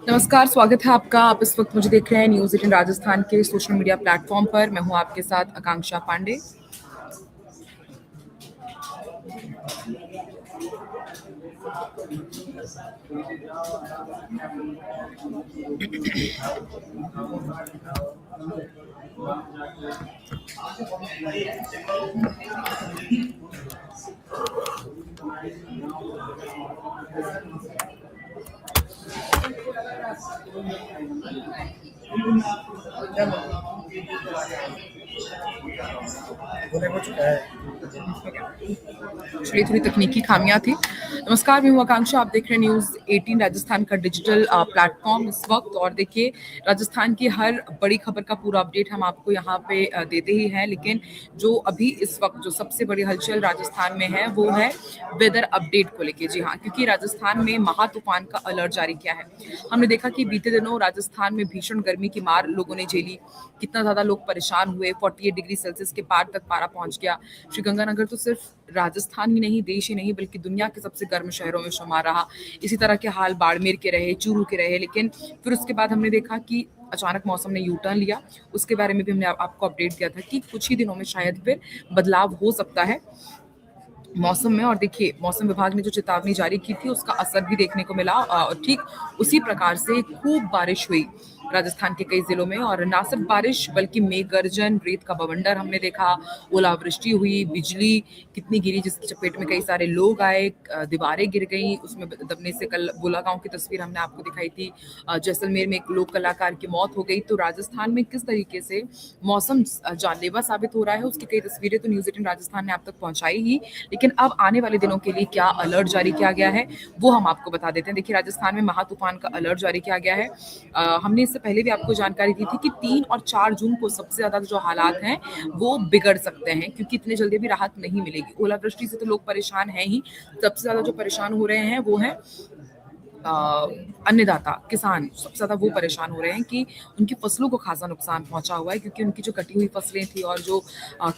नमस्कार, स्वागत है आपका। आप इस वक्त मुझे देख रहे हैं न्यूज़ 18 राजस्थान के सोशल मीडिया प्लेटफॉर्म पर। मैं हूं आपके साथ आकांक्षा पांडे। चलिए, थोड़ी तकनीकी खामियां थी। नमस्कार, मैं हूं आकांक्षा। आप देख रहे हैं न्यूज़ 18 राजस्थान का डिजिटल प्लेटफॉर्म इस वक्त। और देखिए, राजस्थान की हर बड़ी खबर का पूरा अपडेट हम आपको यहाँ पे देते ही हैं। लेकिन जो अभी इस वक्त जो सबसे बड़ी हलचल राजस्थान में है वो है वेदर अपडेट को लेके। जी हाँ, क्योंकि राजस्थान में महा तूफान का अलर्ट जारी किया है। हमने देखा कि बीते दिनों राजस्थान में भीषण गर्मी की मार लोगों ने झेली। कितना ज्यादा लोग परेशान हुए। 48 डिग्री सेल्सियस के पार तक पारा पहुंच गया। श्रीगंगानगर तो सिर्फ राजस्थान ही नहीं, देश ही नहीं, बल्कि दुनिया के सबसे गर्म शहरों में शुमार रहा। इसी तरह के हाल बाड़मेर के रहे, चूरू के रहे। लेकिन फिर उसके बाद हमने देखा कि अचानक मौसम ने यू टर्न लिया। उसके बारे में भी हमने आपको अपडेट दिया था कि कुछ ही दिनों में शायद फिर बदलाव हो सकता है मौसम में। और देखिए, मौसम विभाग ने जो चेतावनी जारी की थी उसका असर भी देखने को मिला। और ठीक उसी प्रकार से खूब बारिश हुई राजस्थान के कई जिलों में। और ना सिर्फ बारिश बल्कि मेघ गर्जन, रेत का बवंडर हमने देखा, ओलावृष्टि हुई, बिजली कितनी गिरी जिसकी चपेट में कई सारे लोग आए, दीवारें गिर गई उसमें दबने से। कल बोला गांव की तस्वीर हमने आपको दिखाई थी। जैसलमेर में एक लोक कलाकार की मौत हो गई। तो राजस्थान में किस तरीके से मौसम जानलेवा साबित हो रहा है उसकी कई तस्वीरें तो न्यूज़ 18 राजस्थान ने आप तक पहुंचाई ही। लेकिन अब आने वाले दिनों के लिए क्या अलर्ट जारी किया गया है वो हम आपको बता देते हैं। देखिए, राजस्थान में महा तूफान का अलर्ट जारी किया गया है। हमने इससे पहले भी आपको जानकारी दी थी कि 3 और 4 जून को सबसे ज्यादा जो हालात हैं वो बिगड़ सकते हैं, क्योंकि इतने जल्दी भी राहत नहीं मिलेगी। ओलावृष्टि से तो लोग परेशान हैं ही। सबसे ज्यादा जो परेशान हो रहे हैं वो है अन्नदाता, किसान। सबसे ज्यादा वो परेशान हो रहे हैं कि उनकी फसलों को खासा नुकसान पहुंचा हुआ है, क्योंकि उनकी जो कटी हुई फसलें थी और जो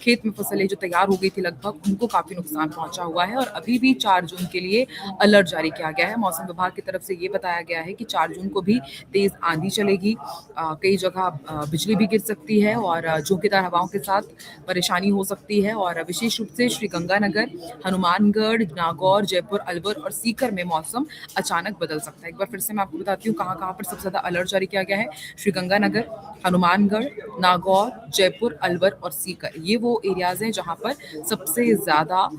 खेत में फसलें जो तैयार हो गई थी लगभग, उनको काफी नुकसान पहुंचा हुआ है। और अभी भी 4 जून के लिए अलर्ट जारी किया गया है। मौसम विभाग की तरफ से ये बताया गया है कि 4 जून को भी तेज आंधी चलेगी। कई जगह बिजली भी गिर सकती है और झोंकेदार हवाओं के साथ परेशानी हो सकती है। और विशेष रूप से श्रीगंगानगर, हनुमानगढ़, नागौर, जयपुर, अलवर और सीकर में मौसम अचानक बदल सकता है। एक बार फिर से मैं आपको बताती हूँ कहाँ कहाँ पर सबसे ज्यादा अलर्ट जारी किया गया है। श्रीगंगानगर, हनुमानगढ़, नागौर, जयपुर, अलवर और सीकर, ये वो एरियाज हैं जहाँ पर सबसे ज्यादा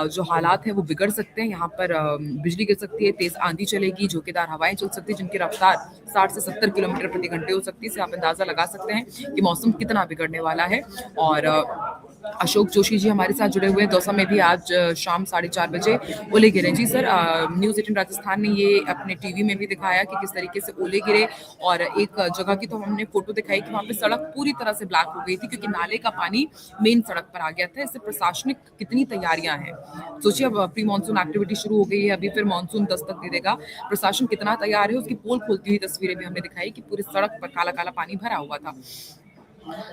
जो हालात हैं वो बिगड़ सकते हैं। यहाँ पर बिजली गिर सकती है, तेज आंधी चलेगी, झोंकेदार हवाएं चल सकती है जिनकी रफ्तार 60 से 70 किलोमीटर प्रति घंटे हो सकती है। इससे आप अंदाजा लगा सकते हैं कि मौसम कितना बिगड़ने वाला है। और अशोक जोशी जी हमारे साथ जुड़े हुए हैं। दौसा में भी आज शाम 4:30 बजे ओले गिरे। जी सर, न्यूज़ 18 राजस्थान ने ये अपने टीवी में भी दिखाया कि किस तरीके से ओले गिरे। और एक जगह की तो हमने फोटो दिखाई कि वहाँ पे सड़क पूरी तरह से ब्लैक हो गई थी, क्योंकि नाले का पानी मेन सड़क पर आ गया था। इससे प्रशासनिक कितनी तैयारियां हैं सोचिए। अब प्री मानसून एक्टिविटी शुरू हो गई है, अभी फिर मानसून दस्तक दे देगा। प्रशासन कितना तैयार है उसकी पोल खोलती हुई तस्वीरें भी हमने दिखाई कि पूरी सड़क पर काला काला पानी भरा हुआ था।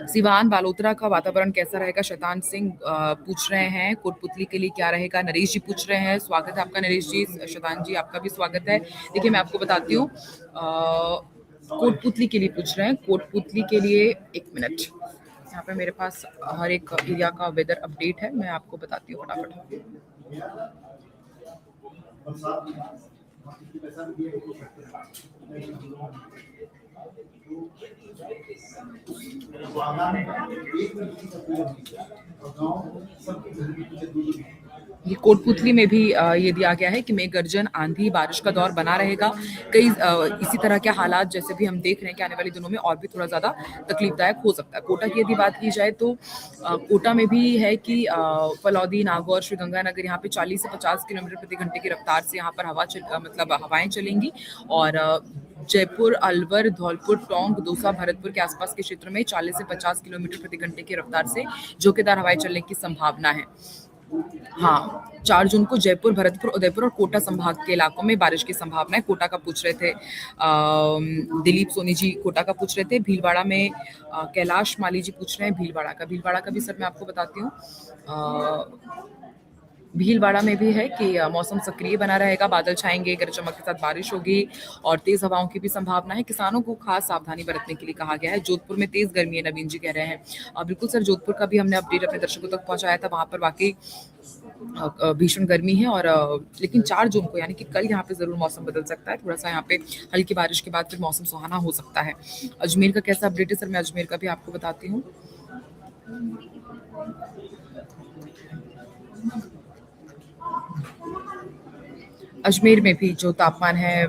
सिवान बालोतरा का वातावरण कैसा रहेगा, शैतान सिंह पूछ रहे हैं। कोटपुतली के लिए क्या रहेगा, नरेश जी पूछ रहे हैं। स्वागत है आपका नरेश जी। शैतान जी आपका भी स्वागत है। देखिए, मैं आपको बताती हूँ, कोटपुतली के लिए पूछ रहे हैं। कोटपुतली के लिए एक मिनट, यहाँ पे मेरे पास हर एक एरिया का वेदर अपडेट है, मैं आपको बताती हूँ फटाफट। ये कोटपुतली में भी ये दिया गया है कि मेघ गर्जन, आंधी, बारिश का दौर बना रहेगा। कई इसी तरह के हालात जैसे भी हम देख रहे हैं कि आने वाले दिनों में और भी थोड़ा ज्यादा तकलीफदायक हो सकता है। कोटा की यदि बात की जाए तो कोटा में भी है कि फलौदी, नागौर, श्रीगंगानगर, यहाँ पे 40 से 50 किलोमीटर प्रति घंटे की रफ्तार से यहाँ पर मतलब हवाएं चलेंगी। और जयपुर, अलवर, धौलपुर, टोंक, दौसा, भरतपुर के आसपास के क्षेत्र में 40 से 50 किलोमीटर प्रति घंटे की रफ्तार से झोंकेदार हवाएं चलने की संभावना है। हाँ, 4 जून को जयपुर, भरतपुर, उदयपुर और कोटा संभाग के इलाकों में बारिश की संभावना है। कोटा का पूछ रहे थे दिलीप सोनी जी, कोटा का पूछ रहे थे। भीलवाड़ा में कैलाश माली जी पूछ रहे हैं भीलवाड़ा का भी सर मैं आपको बताती हूँ। भीलवाड़ा में भी है कि मौसम सक्रिय बना रहेगा, बादल छाएंगे, गरज चमक के साथ बारिश होगी और तेज हवाओं की भी संभावना है। किसानों को खास सावधानी बरतने के लिए कहा गया है। जोधपुर में तेज गर्मी है, नवीन जी कह रहे हैं। बिल्कुल सर, जोधपुर का भी हमने अपडेट अपने दर्शकों तक पहुंचाया था। वहां पर वाकई भीषण गर्मी है और लेकिन 4 जून को यानी कि कल यहाँ पे जरूर मौसम बदल सकता है। थोड़ा सा यहाँ पे हल्की बारिश के बाद फिर मौसम सुहाना हो सकता है। अजमेर का कैसा अपडेट है सर, मैं अजमेर का भी आपको बताती हूँ। अजमेर में भी जो तापमान है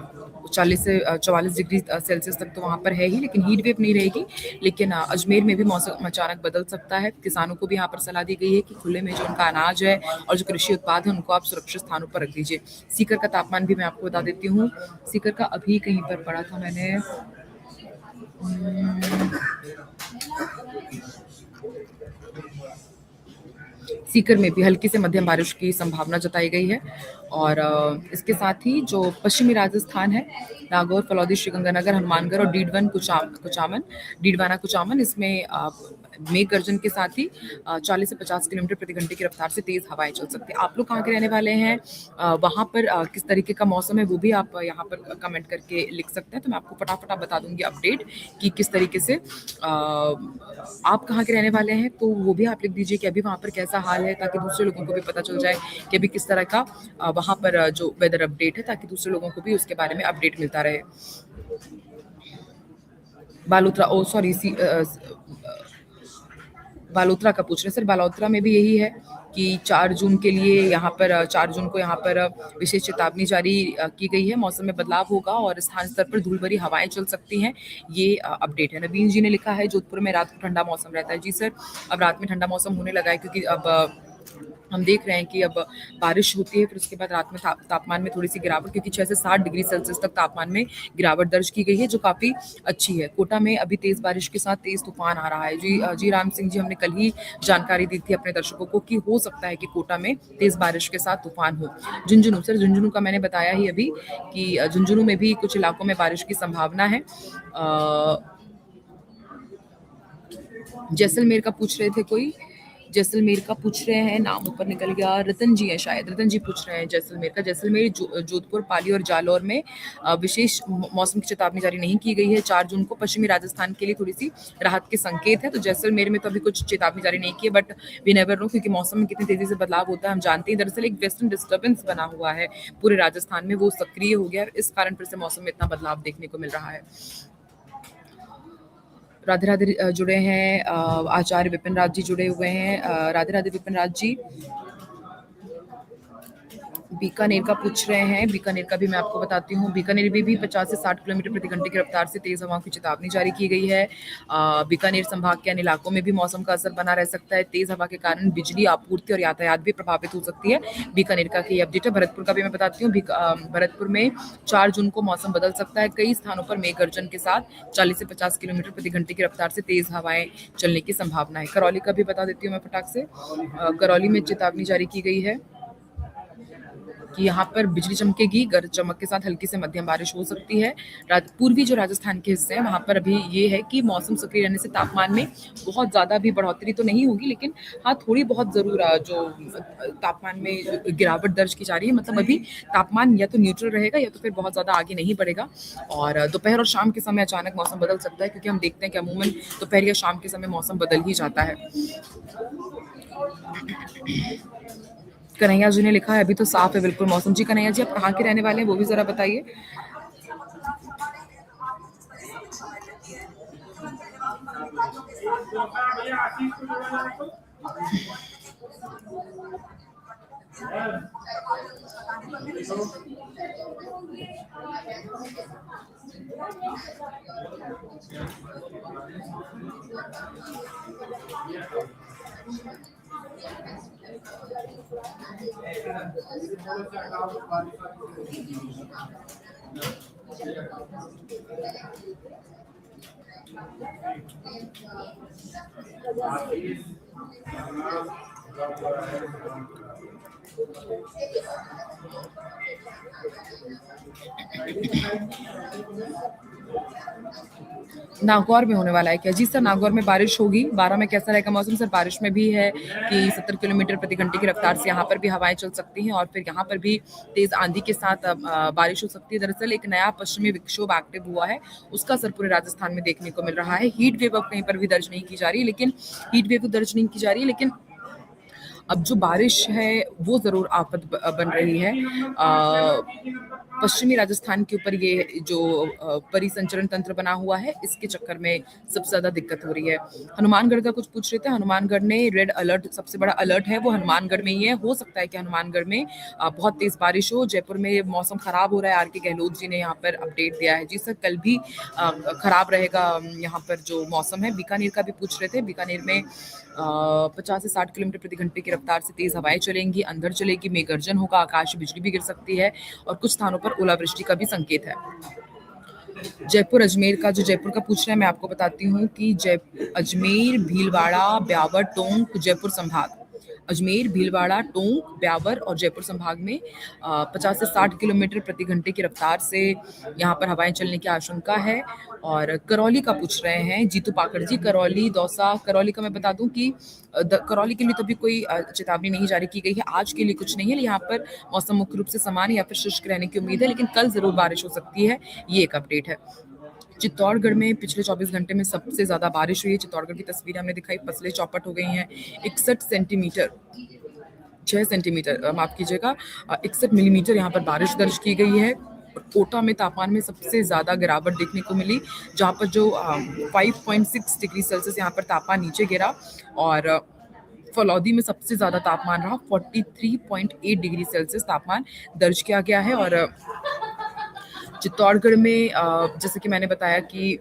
40 से 44 डिग्री सेल्सियस तक तो वहाँ पर है ही, लेकिन हीट वेव नहीं रहेगी। लेकिन अजमेर में भी मौसम अचानक बदल सकता है। किसानों को भी यहाँ पर सलाह दी गई है कि खुले में जो उनका अनाज है और जो कृषि उत्पाद है उनको आप सुरक्षित स्थानों पर रख दीजिए। सीकर का तापमान भी मैं आपको बता देती हूँ। सीकर का अभी कहीं पर पढ़ा था मैंने, सीकर में भी हल्की से मध्यम बारिश की संभावना जताई गई है। और इसके साथ ही जो पश्चिमी राजस्थान है, नागौर, फलौदी, श्रीगंगानगर, हनुमानगढ़ और डीडवाना कुचामन, इसमें मेघ गर्जन के साथ ही 40 से 50 किलोमीटर प्रति घंटे की रफ्तार से तेज हवाएं चल सकती है। आप लोग कहाँ के रहने वाले हैं, वहां पर किस तरीके का मौसम है, वो भी आप यहाँ पर कमेंट करके लिख सकते हैं। तो मैं आपको फटाफट बता दूंगी अपडेट कि किस तरीके से आप कहाँ के रहने वाले हैं। तो वो भी आप लिख दीजिए कि अभी वहाँ पर कैसा हाल है, ताकि दूसरे लोगों को भी पता चल जाए कि अभी किस तरह का वहाँ पर जो वेदर अपडेट है, ताकि दूसरे लोगों को भी उसके बारे में अपडेट मिलता रहे। बालोतरा, ओ सॉरी, बालोतरा का पूछ रहे हैं सर। बालोतरा में भी यही है कि 4 जून के लिए यहाँ पर 4 जून को यहाँ पर विशेष चेतावनी जारी की गई है। मौसम में बदलाव होगा और स्थान स्तर पर धूल भरी हवाएं चल सकती हैं। ये अपडेट है। नवीन जी ने लिखा है जोधपुर में रात को ठंडा मौसम रहता है। जी सर, अब रात में ठंडा मौसम होने लगा है, क्योंकि अब हम देख रहे हैं कि अब बारिश होती है, फिर उसके बाद रात में तापमान में थोड़ी सी गिरावट, क्योंकि 6 से 7 डिग्री सेल्सियस तक तापमान में गिरावट दर्ज की गई है, जो काफी अच्छी है। कोटा में अभी तेज बारिश के साथ तेज तूफान आ रहा है। जी राम सिंह जी, हमने कल ही जानकारी दी थी अपने दर्शकों को कि हो सकता है कि कोटा में तेज बारिश के साथ तूफान हो। झुंझुनू सर, झुंझुनू का मैंने बताया ही अभी कि झुंझुनू में भी कुछ इलाकों में बारिश की संभावना है। जैसलमेर का पूछ रहे थे कोई, जैसलमेर का पूछ रहे हैं, नाम ऊपर निकल गया, रतन जी है शायद, रतन जी पूछ रहे हैं जैसलमेर का। जैसलमेर, जोधपुर, पाली और जालौर में विशेष मौसम की चेतावनी जारी नहीं की गई है। 4 जून को पश्चिमी राजस्थान के लिए थोड़ी सी राहत के संकेत है। तो जैसलमेर में तो अभी कुछ चेतावनी जारी नहीं की है, बट वी नेवर नो, क्योंकि मौसम में कितनी तेजी से बदलाव होता है हम जानते हैं। दरअसल एक वेस्टर्न डिस्टर्बेंस बना हुआ है पूरे राजस्थान में, वो सक्रिय हो गया है, इस कारण फिर से मौसम में इतना बदलाव देखने को मिल रहा है। राधे राधे जुड़े हैं, आचार्य विपिन राज जी जुड़े हुए हैं। राधे राधे विपिन राज जी। बीकानेर का पूछ रहे हैं, बीकानेर का भी मैं आपको बताती हूँ। बीकानेर में भी 50 से 60 किलोमीटर प्रति घंटे की रफ्तार से तेज हवाओं की चेतावनी जारी की गई है। बीकानेर संभाग के अन्य इलाकों में भी मौसम का असर बना रह सकता है। तेज हवा के कारण बिजली आपूर्ति और यातायात भी प्रभावित हो सकती है। बीकानेर का ये अपडेट है। भरतपुर का भी मैं बताती हूँ। भरतपुर में 4 जून को मौसम बदल सकता है। कई स्थानों पर मेघ गर्जन के साथ 40 से 50 किलोमीटर प्रति घंटे की रफ्तार से तेज हवाएं चलने की संभावना है। करौली का भी बता देती हूँ मैं फटाक से। करौली में चेतावनी जारी की गई है कि यहाँ पर बिजली चमकेगी, गरज चमक के साथ हल्की से मध्यम बारिश हो सकती है। पूर्वी जो राजस्थान के हिस्से हैं वहाँ पर अभी ये है कि मौसम सक्रिय रहने से तापमान में बहुत ज़्यादा भी बढ़ोतरी तो नहीं होगी, लेकिन हाँ थोड़ी बहुत ज़रूर जो तापमान में गिरावट दर्ज की जा रही है। मतलब अभी तापमान या तो न्यूट्रल रहेगा या तो फिर बहुत ज़्यादा आगे नहीं बढ़ेगा। और दोपहर और शाम के समय अचानक मौसम बदल सकता है, क्योंकि हम देखते हैं कि अमूमन दोपहर या शाम के समय मौसम बदल ही जाता है। कन्हैया जी ने लिखा है अभी तो साफ है बिल्कुल मौसम। जी कन्हैया जी, आप कहाँ के रहने वाले हैं वो भी जरा बताइए। नागौर में होने वाला है क्या? जी सर, नागौर में बारिश होगी। 12 में कैसा रहेगा मौसम सर? बारिश में भी है कि 70 किलोमीटर प्रति घंटे की रफ्तार से यहाँ पर भी हवाएं चल सकती हैं और फिर यहाँ पर भी तेज आंधी के साथ बारिश हो सकती है। दरअसल एक नया पश्चिमी विक्षोभ एक्टिव हुआ है, उसका असर पूरे राजस्थान में देखने को मिल रहा है। हीट वेव अब कहीं पर भी दर्ज नहीं की जा रही, लेकिन हीट वेव तो दर्ज नहीं की जा रही, लेकिन अब जो बारिश है वो जरूर आफत बन रही है। पश्चिमी राजस्थान के ऊपर ये जो परिसंचरण तंत्र बना हुआ है, इसके चक्कर में सबसे ज्यादा दिक्कत हो रही है। हनुमानगढ़ का कुछ पूछ रहे थे। हनुमानगढ़ ने रेड अलर्ट, सबसे बड़ा अलर्ट है वो हनुमानगढ़ में ही है। हो सकता है कि हनुमानगढ़ में बहुत तेज बारिश हो। जयपुर में मौसम खराब हो रहा है, आर के गहलोत जी ने यहाँ पर अपडेट दिया है। जी सर, कल भी खराब रहेगा यहाँ पर जो मौसम है। बीकानेर का भी पूछ रहे थे। बीकानेर में 50 से 60 किलोमीटर प्रति घंटे की रफ्तार से तेज हवाएं चलेंगी, अंधड़ चलेगी, मेघ गर्जन होगा, आकाश में बिजली भी गिर सकती है और कुछ स्थानों पर ओलावृष्टि का भी संकेत है। जयपुर अजमेर का, जो जयपुर का पूछ रहे हैं, मैं आपको बताती हूँ कि अजमेर, भीलवाड़ा, ब्यावर, टोंक, जयपुर संभाग, अजमेर, भीलवाड़ा, टोंक, ब्यावर और जयपुर संभाग में 50 से 60 किलोमीटर प्रति घंटे की रफ्तार से यहाँ पर हवाएं चलने की आशंका है। और करौली का पूछ रहे हैं जीतू पाकड़ जी। करौली, दौसा, करौली का मैं बता दूं कि करौली के लिए तो अभी कोई चेतावनी नहीं जारी की गई है। आज के लिए कुछ नहीं है। यहाँ पर मौसम मुख्य रूप से सामान्य या फिर शुष्क रहने की उम्मीद है, लेकिन कल जरूर बारिश हो सकती है। ये एक अपडेट है। चित्तौड़गढ़ में पिछले 24 घंटे में सबसे ज्यादा बारिश हुई है। चित्तौड़गढ़ की तस्वीरें हमने दिखाई, फसलें चौपट हो गई हैं। 61 सेंटीमीटर, 6 सेंटीमीटर माफ कीजिएगा, 61 मिलीमीटर यहाँ पर बारिश दर्ज की गई है। कोटा में तापमान में सबसे ज्यादा गिरावट देखने को मिली, जहाँ पर जो 5.6 डिग्री सेल्सियस यहाँ पर तापमान नीचे गिरा और फलौदी में सबसे ज्यादा तापमान रहा। 43.8 डिग्री सेल्सियस तापमान दर्ज किया गया है। और चित्तौड़गढ़ में जैसे कि मैंने बताया कि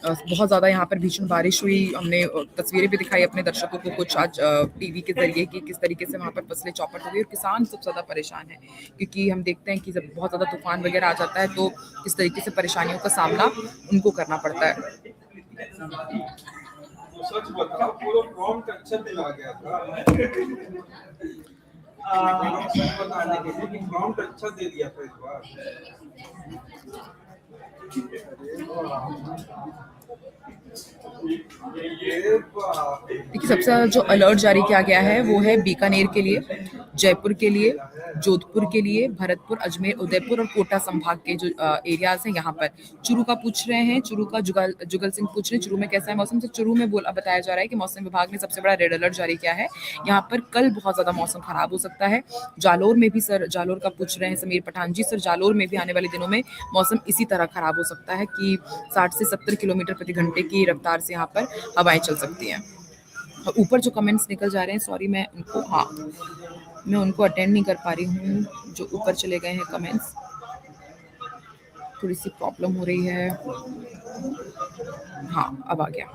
बहुत ज़्यादा यहाँ पर भीषण बारिश हुई। हमने तस्वीरें भी दिखाई अपने दर्शकों को कुछ आज टीवी के जरिए कि किस तरीके से वहाँ पर फसलें चौपट हो गई और किसान सबसे ज़्यादा परेशान है, क्योंकि हम देखते हैं कि जब बहुत ज़्यादा तूफान वगैरह आ जाता है तो किस तरीके से परेशानियों का सामना उनको करना पड़ता है। सच बताओ, पूरा प्रॉम्प्ट अच्छा दिला गया था। सच बताने के लिए कि प्रॉम्प्ट अच्छा दे दिया था इस बार। देखिए, सबसे ज्यादा जो अलर्ट जारी किया गया है वो है बीकानेर के लिए, जयपुर के लिए, जोधपुर के लिए, भरतपुर, अजमेर, उदयपुर और कोटा संभाग के जो एरियाज हैं यहाँ पर। चुरू का पूछ रहे हैं, चुरू का जुगल सिंह पूछ रहे हैं चुरू में कैसा है मौसम। तो चुरू में बताया जा रहा है कि मौसम विभाग ने सबसे बड़ा रेड अलर्ट जारी किया है। यहाँ पर कल बहुत ज्यादा मौसम खराब हो सकता है। जालोर में भी, सर जालोर का पूछ रहे हैं समीर पठान जी। सर, जालोर में भी आने वाले दिनों में मौसम इसी तरह खराब हो सकता है कि 60 से 70 किलोमीटर प्रति घंटे की रफ्तार से यहाँ पर हवाएं चल सकती हैं। ऊपर जो कमेंट्स निकल जा रहे हैं, सॉरी मैं उनको अटेंड नहीं कर पा रही हूँ। जो ऊपर चले गए हैं कमेंट्स, थोड़ी सी प्रॉब्लम हो रही है। हाँ, अब आ गया।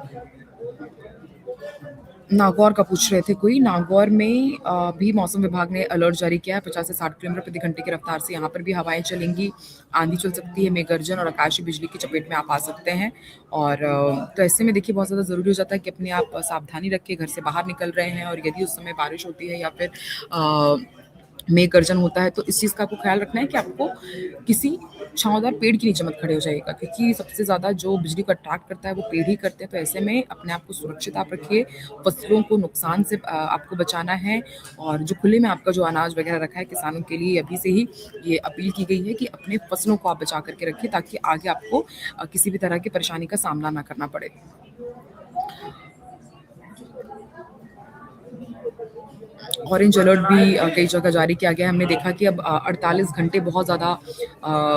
नागौर का पूछ रहे थे कोई। नागौर में भी मौसम विभाग ने अलर्ट जारी किया है। 50 से 60 किलोमीटर प्रति घंटे की रफ्तार से यहाँ पर भी हवाएं चलेंगी, आंधी चल सकती है, मेघ गर्जन और आकाशीय बिजली की चपेट में आप आ सकते हैं। और तो ऐसे में देखिए, बहुत ज़्यादा ज़रूरी हो जाता है कि अपने आप सावधानी रखें। घर से बाहर निकल रहे हैं और यदि उस समय बारिश होती है या फिर मेघ गर्जन होता है तो इस चीज़ का आपको ख्याल रखना है कि आपको किसी छांवदार पेड़ के नीचे मत खड़े हो जाइएगा, क्योंकि सबसे ज़्यादा जो बिजली को अट्रैक्ट करता है वो पेड़ ही करते हैं। तो ऐसे में अपने आप को सुरक्षित आप रखिए, फसलों को नुकसान से आपको बचाना है। और जो खुले में आपका जो अनाज वगैरह रखा है किसानों के लिए, अभी से ही ये अपील की गई है कि अपने फसलों को आप बचा करके रखिए, ताकि आगे आपको किसी भी तरह की परेशानी का सामना ना करना पड़े। ऑरेंज अलर्ट भी कई जगह जारी किया गया है। हमने देखा कि अब 48 घंटे बहुत ज़्यादा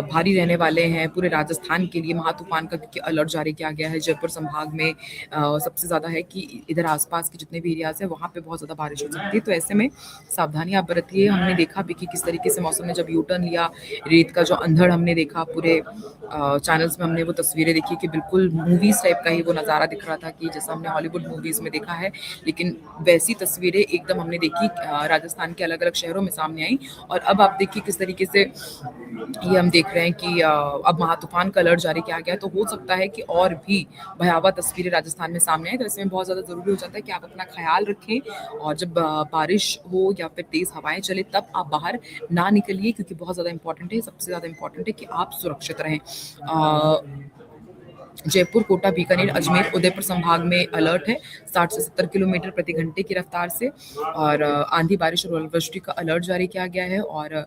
भारी रहने वाले हैं पूरे राजस्थान के लिए महातूफान का, क्योंकि अलर्ट जारी किया गया है। जयपुर संभाग में सबसे ज़्यादा है कि इधर आसपास के जितने भी एरियाज हैं वहाँ पे बहुत ज़्यादा बारिश हो सकती है। तो ऐसे में सावधानी आप बरतिए। हमने देखा भी कि किस तरीके से मौसम ने जब यू टर्न लिया, रेत का जो अंधड़ हमने देखा, पूरे चैनल्स में हमने वो तस्वीरें देखी कि बिल्कुल मूवीज़ टाइप का ही वो नज़ारा दिख रहा था कि जैसा हमने हॉलीवुड मूवीज़ में देखा है। लेकिन वैसी तस्वीरें एकदम हमने देखी तकनीकी राजस्थान के अलग-अलग शहरों में सामने आई और अब आप देखिए किस तरीके से ये हम देख रहे हैं कि अब महातूफान का अलर्ट जारी किया गया है, तो हो सकता है कि और भी भयावह तस्वीरें राजस्थान में सामने आए। तो ऐसे में बहुत ज़्यादा ज़रूरी हो जाता है कि आप अपना ख्याल रखें और जब बारिश हो या फिर तेज़ हवाएँ चलें तब आप बाहर ना निकलिए, क्योंकि बहुत ज़्यादा इम्पोर्टेंट है, सबसे ज़्यादा इम्पोर्टेंट है कि आप सुरक्षित रहें। जयपुर, कोटा, बीकानेर, अजमेर, उदयपुर संभाग में अलर्ट है 60 से 70 किलोमीटर प्रति घंटे की रफ्तार से और आंधी, बारिश और ओलावृष्टि का अलर्ट जारी किया गया है और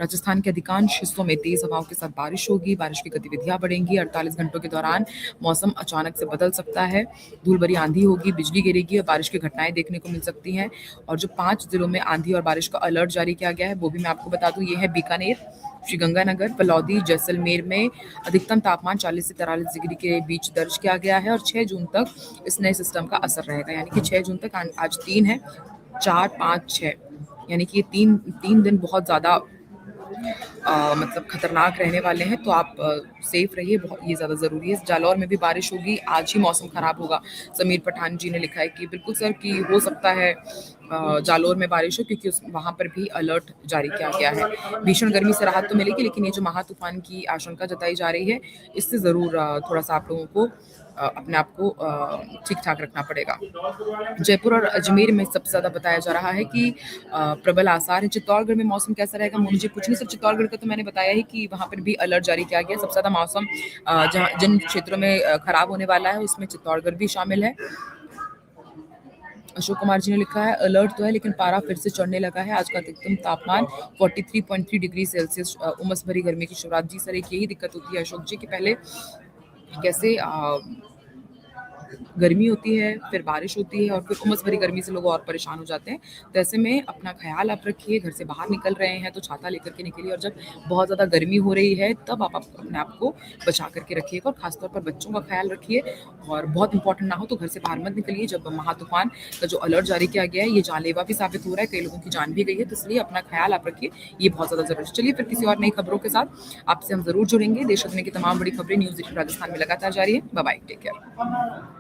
राजस्थान के अधिकांश हिस्सों में तेज हवाओं के साथ बारिश होगी, बारिश की गतिविधियां बढ़ेंगी। 48 घंटों के दौरान मौसम अचानक से बदल सकता है, धूल भरी आंधी होगी, बिजली गिरेगी और बारिश की घटनाएं देखने को मिल सकती हैं। और जो 5 जिलों में आंधी और बारिश का अलर्ट जारी किया गया है वो भी मैं आपको बता दूं, ये है बीकानेर, श्रीगंगानगर, फलौदी, जैसलमेर में अधिकतम तापमान 40 से 43 डिग्री के बीच दर्ज किया गया है और 6 जून तक इस नए सिस्टम का असर रहेगा, यानी कि 6 जून तक। आज 3 है, 4, 5, 6, यानी कि ये तीन दिन बहुत ज़्यादा मतलब खतरनाक रहने वाले हैं, तो आप सेफ रहिए, बहुत ये ज़्यादा ज़रूरी है। जालौर में भी बारिश होगी, आज ही मौसम खराब होगा। समीर पठान जी ने लिखा है कि बिल्कुल सर कि हो सकता है जालौर में बारिश हो, क्योंकि वहाँ पर भी अलर्ट जारी किया गया है। भीषण गर्मी से राहत तो मिलेगी, लेकिन ये जो महातूफान की आशंका जताई जा रही है, इससे ज़रूर थोड़ा सा आप लोगों को अपने आप को ठीक ठाक रखना पड़ेगा। जयपुर और अजमेर में सबसे ज़्यादा बताया जा रहा है कि प्रबल आसार है। चित्तौड़गढ़ में मौसम कैसा रहेगा मुझे कुछ नहीं, सर चित्तौड़गढ़ का तो मैंने बताया ही कि वहाँ पर भी अलर्ट जारी किया गया। सबसे ज़्यादा मौसम जहाँ जिन क्षेत्रों में खराब होने वाला है उसमें चित्तौड़गढ़ भी शामिल है। अशोक कुमार जी ने लिखा है अलर्ट तो है लेकिन पारा फिर से चढ़ने लगा है। आज का अधिकतम तापमान 43.3 डिग्री सेल्सियस, उमस भरी गर्मी की शुरुआत। जी सर, एक यही दिक्कत होती है अशोक जी कि पहले कैसे गर्मी होती है, फिर बारिश होती है और फिर उमस भरी गर्मी से लोग और परेशान हो जाते हैं। तो ऐसे में अपना ख्याल आप रखिए, घर से बाहर निकल रहे हैं तो छाता लेकर के निकलिए और जब बहुत ज़्यादा गर्मी हो रही है तब आप अपने आप को बचा करके रखिएगा और खासतौर पर बच्चों का ख्याल रखिए और बहुत इंपॉर्टेंट ना हो तो घर से बाहर मत निकलिए। जब महातूफान का जो अलर्ट जारी किया गया है ये जानलेवा भी साबित हो रहा है, कई लोगों की जान भी गई है, तो इसलिए अपना ख्याल आप रखिए, ये बहुत ज़्यादा जरूरी है। चलिए फिर किसी और नई खबरों के साथ आपसे हम जरूर जुड़ेंगे। देश दुनिया की तमाम बड़ी खबरें न्यूज़ 18 राजस्थान में लगातार जारी है। Bye bye, take care.